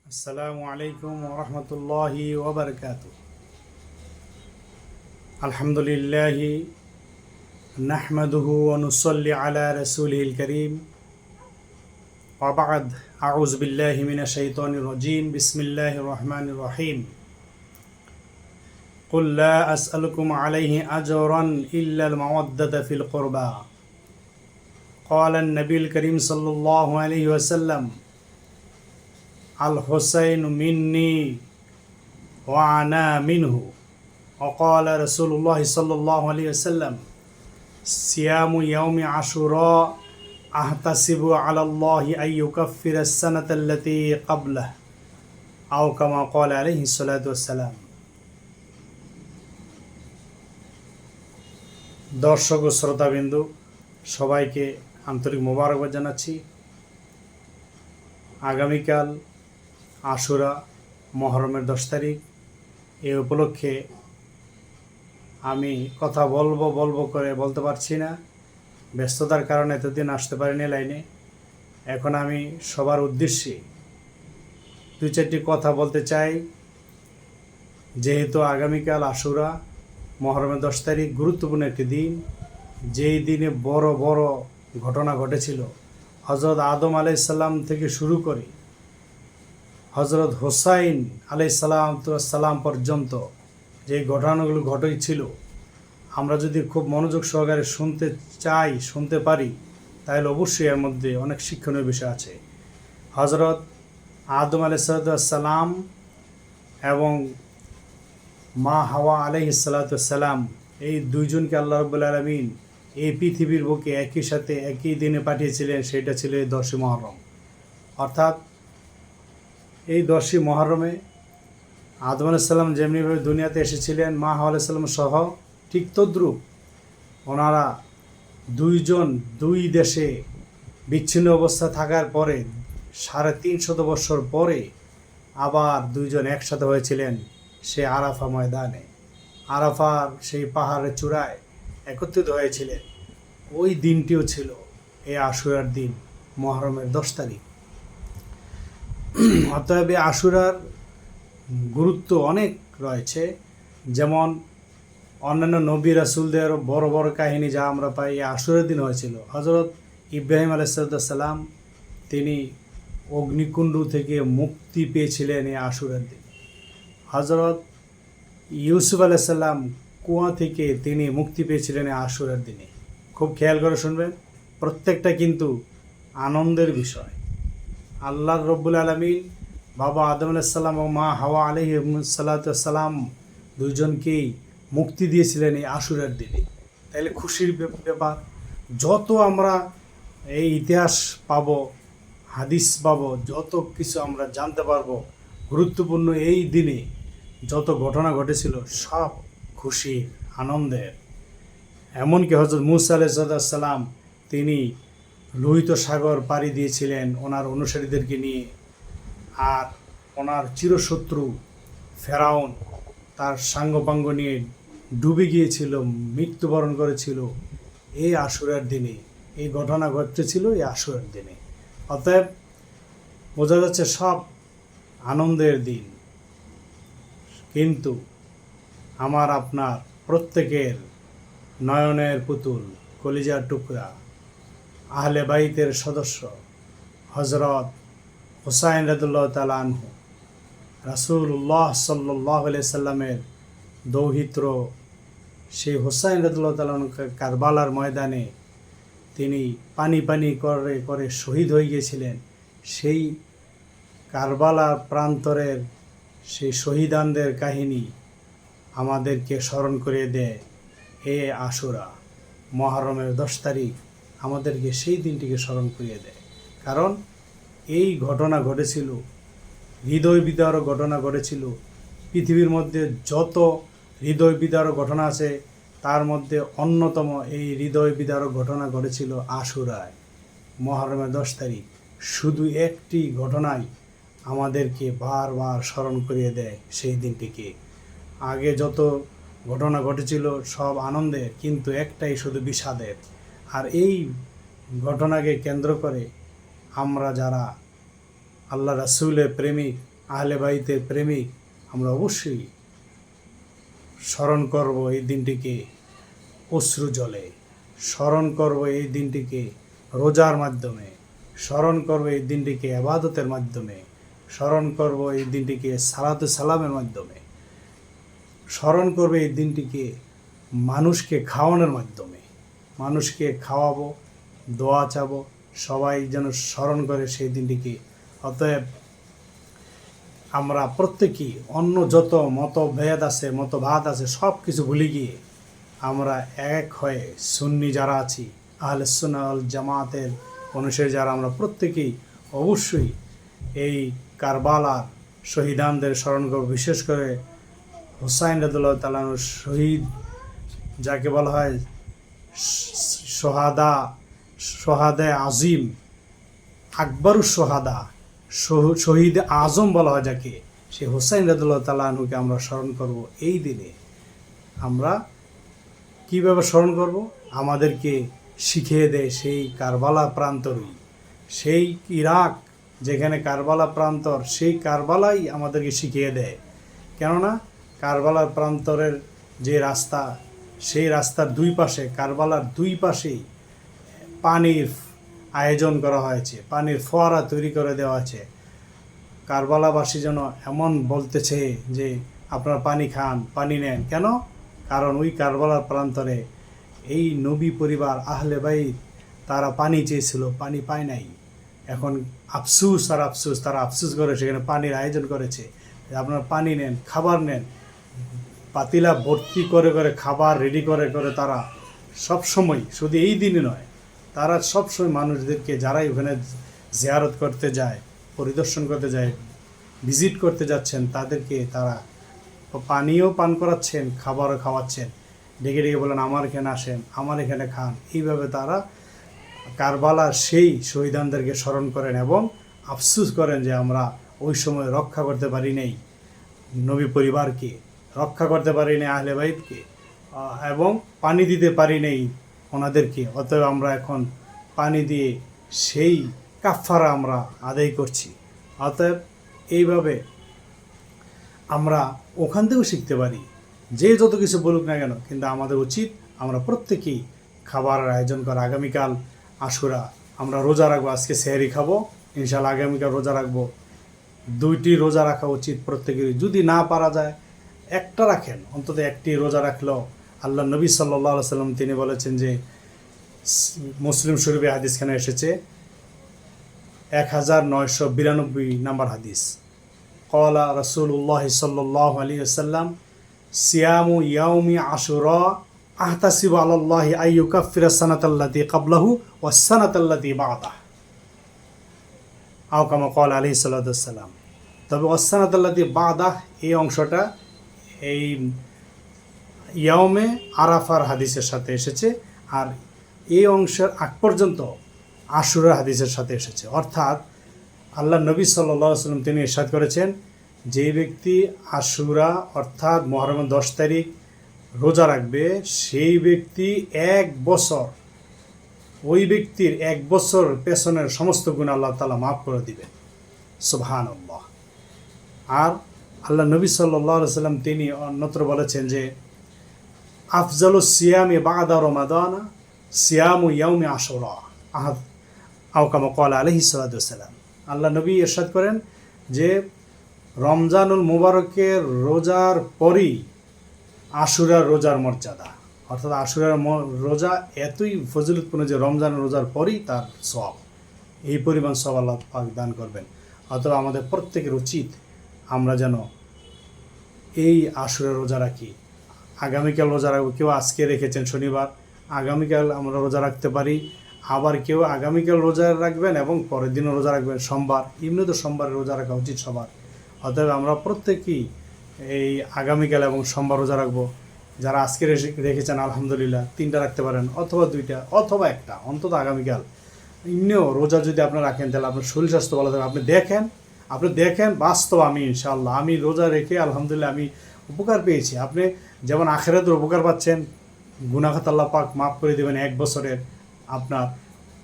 আসসালামু আলাইকুম ওরহমতুল্লাহি ওবরকাতু। আলহামদুলিল্লাহি নাহমাদুহু ওয়া নুসাল্লি আলা রাসূলিল কারীম ওয়া বা'দ। আউযু বিল্লাহি মিনাশ শাইতানির রাজীম। বিসমিল্লাহির রহমানির রহিম। কুল লা আসআলুকুম আলাইহি আজরান ইল্লাল মাওয়াদ্দাতা ফিল কুরবা। ক্বালা আন-নবিয়্যুল কারীম সাল্লাল্লাহু আলাইহি ওয়াসাল্লাম আল হুসাইন মিন্নি ওয়া আনা মিনহু। وقال رسول الله صلى الله عليه وسلم صيام يوم عاشوراء أحتسب على الله أن يكفر السنة التي قبله أو كما قال عليه الصلاة والسلام। দর্শক ও শ্রোতাবিন্দু সবাইকে আন্তরিক মোবারকবাদ জানাচ্ছি। আগামীকাল আশুরা, মহরমের 10 তারিখ। এই উপলক্ষে আমি কথা বলবো করে বলতে পারছি না, ব্যস্ততার কারণে এতদিন আসতে পারিনি লাইনে। এখন আমি সবার উদ্দেশ্যে 2-4টি কথা বলতে চাই। যেহেতু আগামীকাল আশুরা, মহরমের 10 তারিখ গুরুত্বপূর্ণ একটি দিন, যেই দিনে বড় বড় ঘটনা ঘটেছিল। হজরত আদম আলাইহিস সালাম থেকে শুরু করে হজরত হোসাইন আলাইহিস সালাম পর্যন্ত যে ঘটনাগুলো ঘটেছিল, আমরা যদি খুব মনোযোগ সহকারে শুনতে পারি, তাহলে অবশ্যই এর মধ্যে অনেক শিক্ষণীয় বিষয় আছে। হজরত আদম আলাইহিস সালাম এবং মা হাওয়া আলাইহিস সালাম, এই দুইজনকে আল্লাহ রাব্বুল আলামিন এই পৃথিবীর বুকে একই সাথে একই দিনে পাঠিয়েছিলেন। সেটা ছিল এই 10ই মহরম। অর্থাৎ এই 10ই মহরমে আদম আলাইহিস সালাম যেমনিভাবে দুনিয়াতে এসেছিলেন, মা হাওয়া আলাইহিস সালাম সহ, ঠিক তদ্রূপ ওনারা দুইজন দুই দেশে বিচ্ছিন্ন অবস্থা থাকার পরে 350 বছর পরে আবার দুইজন একসাথে হয়েছিলেন সে আরাফা ময়দানে। আরাফার সেই পাহাড়ের চূড়ায় একত্রিত হয়েছিলেন। ওই দিনটিও ছিল এই আশুরার দিন, মহরমের 10 তারিখ। অতএব আশুরার গুরুত্ব অনেক রয়েছে। যেমন অন্যান্য নবী রাসূলদের বড় বড় কাহিনী যা আমরা পাই, এই আশুরার দিন হয়েছিল। হজরত ইব্রাহিম আলাইহিস সালাম তিনি অগ্নিকুণ্ড থেকে মুক্তি পেয়েছিলেন এই আশুরার দিন। হজরত ইউসুফ আলাইহিস সালাম কুয়া থেকে তিনি মুক্তি পেয়েছিলেন এই আশুরার দিনে। খুব খেয়াল করে শুনবেন, প্রত্যেকটা কিন্তু আনন্দের বিষয়। আল্লাহ রব্বুল আলামিন বাবা আদম আলাইহিস সালাম ও মা হাওয়া আলাইহিস সালাম দুইজনকেই মুক্তি দিয়েছিলেন এই আশুরার দিনে। তাইলে খুশির ব্যাপার। যত আমরা এই ইতিহাস পাবো, হাদিস পাবো, যত কিছু আমরা জানতে পারবো গুরুত্বপূর্ণ এই দিনে যত ঘটনা ঘটেছিল, সব খুশি আনন্দের। এমনকি হযরত মূসা আলাইহিস সালাম তিনি লোহিত সাগর পাড়ি দিয়েছিলেন ওনার অনুসারীদেরকে নিয়ে। আর ওনার চিরশত্রু ফেরাউন তার সাঙ্গপাঙ্গ নিয়ে ডুবে গিয়েছিল, মৃত্যুবরণ করেছিল এই আশুরার দিনে। এই ঘটনা ঘটেছিল এই আশুরার দিনে। অতএব বোঝা যাচ্ছে সব আনন্দের দিন। কিন্তু আমার আপনার প্রত্যেকের নয়নের পুতুল, কলিজার টুকরা, আহলে বাইতের সদস্য হজরত হুসাইন রাদিয়াল্লাহু তাআলা আনহু, রাসূলুল্লাহ সাল্লাল্লাহু আলাইহি সাল্লামের দৌহিত্র সেই হুসাইন রাদিয়াল্লাহু তাআলা আনহু কারবালার ময়দানে তিনি পানি করে শহীদ হয়ে গিয়েছিলেন। সেই কারবালা প্রান্তরের সেই শহীদানদের কাহিনী আমাদেরকে স্মরণ করিয়ে দেয় এ আশুরা, মহরমের 10 তারিখ আমাদেরকে সেই দিনটিকে স্মরণ করিয়ে দেয়। কারণ এই ঘটনা ঘটেছিল, হৃদয় বিদারক ঘটনা ঘটেছিল। পৃথিবীর মধ্যে যত হৃদয় বিদারক ঘটনা আছে তার মধ্যে অন্যতম এই হৃদয় বিদারক ঘটনা ঘটেছিল আশুরায়, মহরমের 10 তারিখ। শুধু একটি ঘটনাই আমাদেরকে বারবার স্মরণ করিয়ে দেয় সেই দিনটিকে। আগে যত ঘটনা ঘটেছিল সব আনন্দের, কিন্তু একটাই শুধু বিষাদের। আর এই ঘটনাকে কেন্দ্র করে আমরা যারা আল্লাহ রাসূলের প্রেমিক, আহলে বাইতের প্রেমিক আমরা অবশ্যই স্মরণ করব এই দিনটিকে অশ্রু জলে, স্মরণ করব এই দিনটিকে রোজার মাধ্যমে, স্মরণ করব এই দিনটিকে ইবাদতের মাধ্যমে, স্মরণ করব এই দিনটিকে সালাতে সালামের মাধ্যমে, স্মরণ করবে এই দিনটিকে মানুষকে খাওয়ানোর মাধ্যমে। মানুষকে খাওয়াবো, দোয়া চাবো, সবাই যেন স্মরণ করে সেই দিনটিকে। অতএব আমরা প্রত্যেকেই অন্য যত মতভেদ আছে, মতবাদ আছে, সব কিছু ভুলে গিয়ে আমরা এক হয়ে সুন্নি যারা আছি, আহলে সুন্নাহ ওয়াল জামাতের অনুসারী যারা, আমরা প্রত্যেকেই অবশ্যই এই কারবালার শহীদানদের স্মরণ করব। বিশেষ করে হুসাইন রাদিয়াল্লাহু তাআলা আনহু শহীদ, যাকে বলা হয় সোহাদে আজিম, আকবরুস সোহাদা, শহীদ আজম বলা হয় যাকে, সেই হুসাইন রাদিয়াল্লাহু তাআলা আনহুকে আমরা স্মরণ করব। এই দিনে আমরা কীভাবে স্মরণ করব? আমাদেরকে শিখিয়ে দেয় সেই কারবালা প্রান্তরই, সেই ইরাক যেখানে কারবালা প্রান্তর, সেই কারবালাই আমাদেরকে শিখিয়ে দেয়। কেননা কারবালার প্রান্তরের যে রাস্তা, সেই রাস্তার দুই পাশে, কারবালার দুই পাশেই পানির আয়োজন করা হয়েছে, পানির ফোয়ারা তৈরি করে দেওয়া আছে। কারবালাবাসী যেন এমন বলতেছে যে আপনারা পানি খান, পানি নেন। কেন? কারণ ওই কারবালার প্রান্তরে এই নবী পরিবার আহলে বাইত তারা পানি চেয়েছিল, পানি পায় নাই। এখন আফসুস আর আফসুস, তারা আফসুস করে সেখানে পানির আয়োজন করেছে। আপনারা পানি নেন, খাবার নেন, পাতিলা ভর্তি করে করে খাবার রেডি করে করে তারা সবসময়, শুধু এই দিনে নয়, তারা সবসময় মানুষদেরকে, যারাই ওখানে জিয়ারত করতে যায়, পরিদর্শন করতে যায়, ভিজিট করতে যাচ্ছেন, তাদেরকে তারা পানিও পান করাচ্ছেন, খাবারও খাওয়াচ্ছেন। ডেকে ডেকে বলেন আমার এখানে আসেন, আমার এখানে খান। এইভাবে তারা কারবালার সেই শহীদানদেরকে স্মরণ করেন এবং আফসুস করেন যে আমরা ওই সময় রক্ষা করতে পারি নাই নবী পরিবারকে, রক্ষা করতে পারি নাই আহলে বাইতকে, এবং পানি দিতে পারি নাই ওনাদেরকে। অতএব আমরা এখন পানি দিয়ে সেই কাফারা আমরা আদায় করছি। অতএব এইভাবে আমরা ওখান থেকেও শিখতে পারি, যে যত কিছু বলুক না কেন, কিন্তু আমাদের উচিত আমরা প্রত্যেকেই খাবারের আয়োজন করা। আগামীকাল আশুরা, আমরা রোজা রাখবো, আজকে সেহরি খাবো, ইনশাআল্লাহ আগামীকাল রোজা রাখবো। 2টি রোজা রাখা উচিত প্রত্যেকেরই। যদি না পারা যায় একটা রাখেন, অন্তত একটি রোজা রাখলেও আল্লাহ নবী সাল্লাল্লাহু আলাইহি সাল্লাম তিনি বলেছেন যে, মুসলিম শরীফে হাদিসখানে এসেছে 1992 নম্বর হাদিস, ক্বালা রাসূলুল্লাহ সাল্লাল্লাহু আলাইহি ওয়াসাল্লাম সিয়ামু ইয়াউমি আশুরা আহতাসিবু আলাল্লাহি আইয়ুকাফিরা সানাতাল্লাতী ক্বাবলাহু ওয়াস সানাতাল্লাতী বা'দাহু, আও কামা ক্বালা আলাইহিস সালাতু ওয়াস সালাম। তবে ওয়াস সানাতাল্লাতী বা'দাহু এই অংশটা এই ইয়াউমে আরাফার হাদিসের সাথে এসেছে, আর এই অংশের আগ পর্যন্ত আশুরা হাদিসের সাথে এসেছে। অর্থাৎ আল্লাহ নবী সাল্লাল্লাহু আলাইহি ওয়াসাল্লাম তিনি ইরশাদ করেছেন, যে ব্যক্তি আশুরা অর্থাৎ মুহররমের 10 তারিখ রোজা রাখবে, সেই ব্যক্তি 1 বছর, ওই ব্যক্তির 1 বছর পেছনের সমস্ত গুনাহ আল্লাহ তাআলা মাফ করে দিবেন। সুবহানাল্লাহ। আর আল্লাহ নবী সাল্লাল্লাহু আলাইহি ওয়াসাল্লাম তিনি অন্যত্র বলেছেন যে, আফজালুস সিয়ামি বা'দা রমাদানা সিয়ামু ইয়াউমি আশুরা, আও কামা ক্বালা আলাইহিস সালাতু ওয়াস সালাম। আল্লাহ নবী ইরশাদ করেন যে রমজানুল মুবারকের রোজার পরই আশুরার রোজার মর্যাদা, অর্থাৎ আশুরার রোজা এতই ফজিলতপূর্ণ যে রমজানের রোজার পরই তার সওয়াব, এই পরিমাণ সওয়াব আল্লাহ পাক দান করবেন। অথবা আমাদের প্রত্যেকের উচিত আমরা যেন এই আশুরার রোজা রাখি। আগামীকাল রোজা রাখবো, কেউ আজকে রেখেছেন শনিবার, আগামীকাল আমরা রোজা রাখতে পারি। আবার কেউ আগামীকাল রোজা রাখবেন এবং পরের দিনও রোজা রাখবেন সোমবার, এমনি তো সোমবারে রোজা রাখা উচিত সবার। অতএব আমরা প্রত্যেকেই এই আগামীকাল এবং সোমবার রোজা রাখবো। যারা আজকে রেখেছেন আলহামদুলিল্লাহ, 3টা রাখতে পারেন, অথবা 2টা, অথবা 1টা, অন্তত আগামীকাল। এমনিও রোজা যদি আপনারা রাখেন তাহলে আপনার শরীর স্বাস্থ্য ভালো থাকবে। আপনি দেখেন বাস্তব, আমি ইনশাআল্লাহ আমি রোজা রেখে আলহামদুলিল্লাহ আমি উপকার পেয়েছি। আপনি যেমন আখিরাতের উপকার পাচ্ছেন, গুনাহ খাতা আল্লাহ পাক মাফ করে দেবেন 1 বছরের, আপনার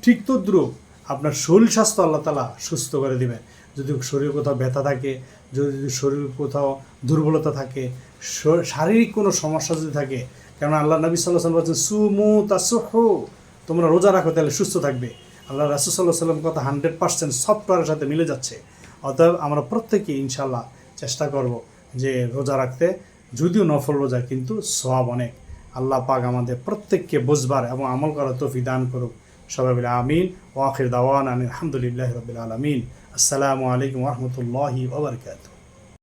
ঠিক তদ্রুপ আপনার শরীর স্বাস্থ্য আল্লাহ তাআলা সুস্থ করে দিবেন। যদি শরীরে কোথাও ব্যথা থাকে, যদি শরীরে কোথাও দুর্বলতা থাকে, শারীরিক কোনো সমস্যা যদি থাকে, কারণ আল্লাহ নবী সাল্লাল্লাহু আলাইহি ওয়াসাল্লাম বলছেন সুমু তাসুহু, তোমরা রোজা রাখো তাহলে সুস্থ থাকবে। আল্লাহ রাসূল সাল্লাল্লাহু আলাইহি ওয়াসাল্লাম কথা 100% সফটওয়্যারের সাথে মিলে যাচ্ছে। অতএব আমরা প্রত্যেকেই ইনশাআল্লাহ চেষ্টা করব যে রোজা রাখতে, যদিও নফল রোজা কিন্তু সওয়াব অনেক। আল্লাহ পাক আমাদের প্রত্যেককে বুঝবার এবং আমল করার তৌফিক দান করুক। সবাই বলে আমিন। ওয়া আখির দাওয়ানা আলহামদুলিল্লাহি রাব্বিল আলামিন। আসসালামু আলাইকুম ওয়া রাহমাতুল্লাহি ওয়া বারাকাতুহু।